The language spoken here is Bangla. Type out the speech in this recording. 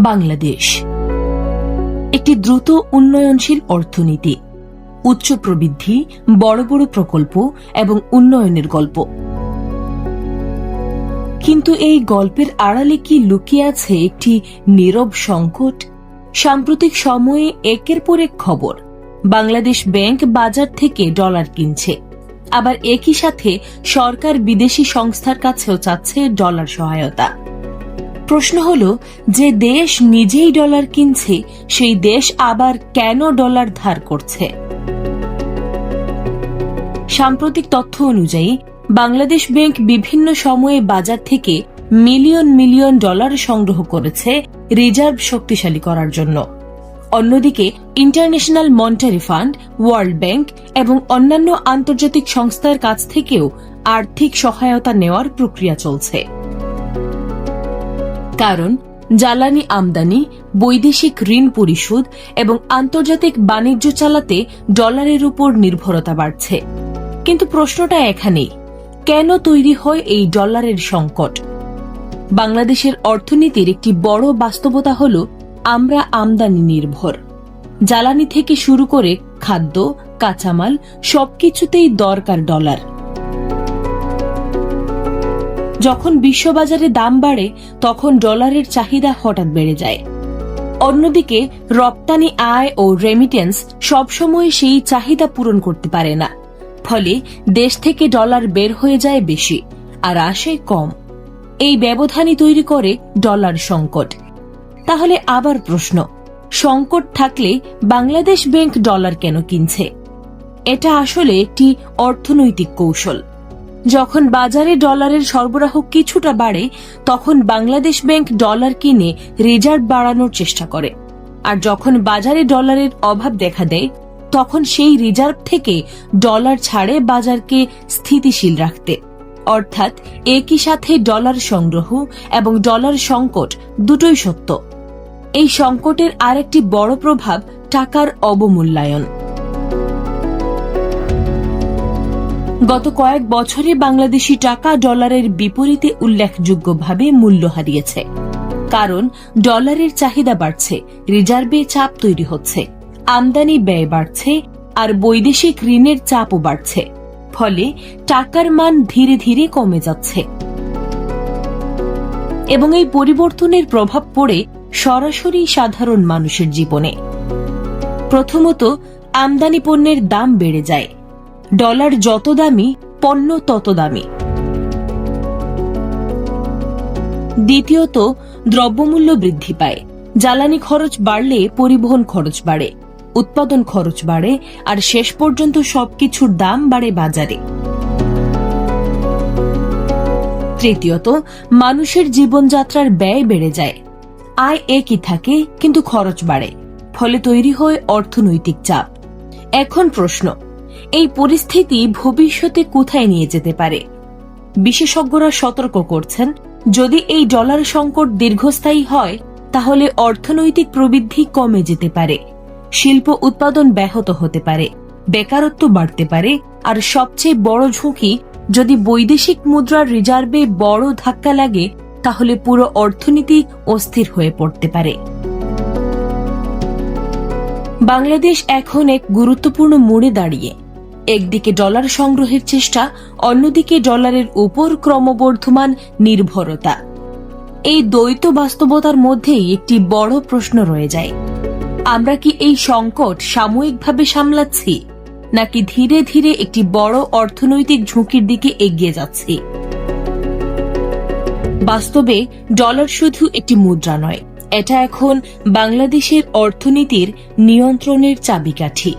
বাংলাদেশ একটি দ্রুত উন্নয়নশীল অর্থনীতি, উচ্চ প্রবৃদ্ধি, বড় বড় প্রকল্প এবং উন্নয়নের গল্প। কিন্তু এই গল্পের আড়ালে কি লুকিয়ে আছে একটি নীরব সংকট? সাম্প্রতিক সময়ে একের পর এক খবর, বাংলাদেশ ব্যাংক বাজার থেকে ডলার কিনছে, আবার একই সাথে সরকার বিদেশি সংস্থার কাছেও চাচ্ছে ডলার সহায়তা। প্রশ্ন হল, যে দেশ নিজেই ডলার কিনছে সেই দেশ আবার কেন ডলার ধার করছে? সাম্প্রতিক তথ্য অনুযায়ী বাংলাদেশ ব্যাংক বিভিন্ন সময়ে বাজার থেকে মিলিয়ন মিলিয়ন ডলার সংগ্রহ করেছে রিজার্ভ শক্তিশালী করার জন্য। অন্যদিকে international monetary fund, world bank এবং অন্যান্য আন্তর্জাতিক সংস্থার কাছ থেকেও আর্থিক সহায়তা নেওয়ার প্রক্রিয়া চলছে। কারণ জ্বালানি আমদানি, বৈদেশিক ঋণ পরিশোধ এবং আন্তর্জাতিক বাণিজ্য চালাতে ডলারের উপর নির্ভরতা বাড়ছে। কিন্তু প্রশ্নটা এখানেই, কেন তৈরি হয় এই ডলারের সংকট? বাংলাদেশের অর্থনীতির একটি বড় বাস্তবতা হল আমরা আমদানি নির্ভর। জ্বালানি থেকে শুরু করে খাদ্য, কাঁচামাল সবকিছুতেই দরকার ডলার। যখন বিশ্ববাজারে দাম বাড়ে তখন ডলারের চাহিদা হঠাৎ বেড়ে যায়। অন্যদিকে রপ্তানি আয় ও রেমিটেন্স সবসময় সেই চাহিদা পূরণ করতে পারে না, ফলে দেশ থেকে ডলার বের হয়ে যায় বেশি আর আসে কম। এই ব্যবধানই তৈরি করে ডলার সংকট। তাহলে আবার প্রশ্ন, সংকট থাকলে বাংলাদেশ ব্যাংক ডলার কেন কিনছে? এটা আসলে একটি অর্থনৈতিক কৌশল। যখন বাজারে ডলারের সরবরাহ কিছুটা বাড়ে তখন বাংলাদেশ ব্যাংক ডলার কিনে রিজার্ভ বাড়ানোর চেষ্টা করে, আর যখন বাজারে ডলারের অভাব দেখা দেয় তখন সেই রিজার্ভ থেকে ডলার ছাড়ে বাজারকে স্থিতিশীল রাখতে। অর্থাৎ একই সাথে ডলার সংগ্রহ এবং ডলার সংকট দুটোই সত্য। এই সংকটের আরেকটি বড় প্রভাব টাকার অবমূল্যায়ন। গত কয়েক বছরে বাংলাদেশি টাকা ডলারের বিপরীতে উল্লেখযোগ্যভাবে মূল্য হারিয়েছে। কারণ ডলারের চাহিদা বাড়ছে, রিজার্ভে চাপ তৈরি হচ্ছে, আমদানি ব্যয় বাড়ছে আর বৈদেশিক ঋণের চাপও বাড়ছে। ফলে টাকার মান ধীরে ধীরে কমে যাচ্ছে এবং এই পরিবর্তনের প্রভাব পড়ে সরাসরি সাধারণ মানুষের জীবনে। প্রথমত, আমদানি পণ্যের দাম বেড়ে যায়। ডলার যত দামি, পণ্য তত দামি। দ্বিতীয়ত, দ্রব্যমূল্য বৃদ্ধি পায়। জ্বালানি খরচ বাড়লে পরিবহন খরচ বাড়ে, উৎপাদন খরচ বাড়ে আর শেষ পর্যন্ত সবকিছুর দাম বাড়ে বাজারে। তৃতীয়ত, মানুষের জীবনযাত্রার ব্যয় বেড়ে যায়। আয় একই থাকে কিন্তু খরচ বাড়ে, ফলে তৈরি হয় অর্থনৈতিক চাপ। এখন প্রশ্ন, এই পরিস্থিতি ভবিষ্যতে কোথায় নিয়ে যেতে পারে? বিশেষজ্ঞরা সতর্ক করছেন, যদি এই ডলার সংকট দীর্ঘস্থায়ী হয় তাহলে অর্থনৈতিক প্রবৃদ্ধি কমে যেতে পারে, শিল্প উৎপাদন ব্যাহত হতে পারে, বেকারত্ব বাড়তে পারে, আর সবচেয়ে বড় ঝুঁকি, যদি বৈদেশিক মুদ্রার রিজার্ভে বড় ধাক্কা লাগে তাহলে পুরো অর্থনীতি অস্থির হয়ে পড়তে পারে। বাংলাদেশ এখন এক গুরুত্বপূর্ণ মোড়ে দাঁড়িয়ে। একদিকে ডলার সংগ্রহের চেষ্টা, অন্যদিকে ডলারের উপর ক্রমবর্ধমান নির্ভরতা। এই দ্বৈত বাস্তবতার মধ্যেই একটি বড় প্রশ্ন রয়ে যায়, আমরা কি এই সংকট সাময়িকভাবে সামলাচ্ছি নাকি ধীরে ধীরে একটি বড় অর্থনৈতিক ঝুঁকির দিকে এগিয়ে যাচ্ছি? বাস্তবে ডলার শুধু একটি মুদ্রা নয়, এটা এখন বাংলাদেশের অর্থনীতির নিয়ন্ত্রণের চাবিকাঠি।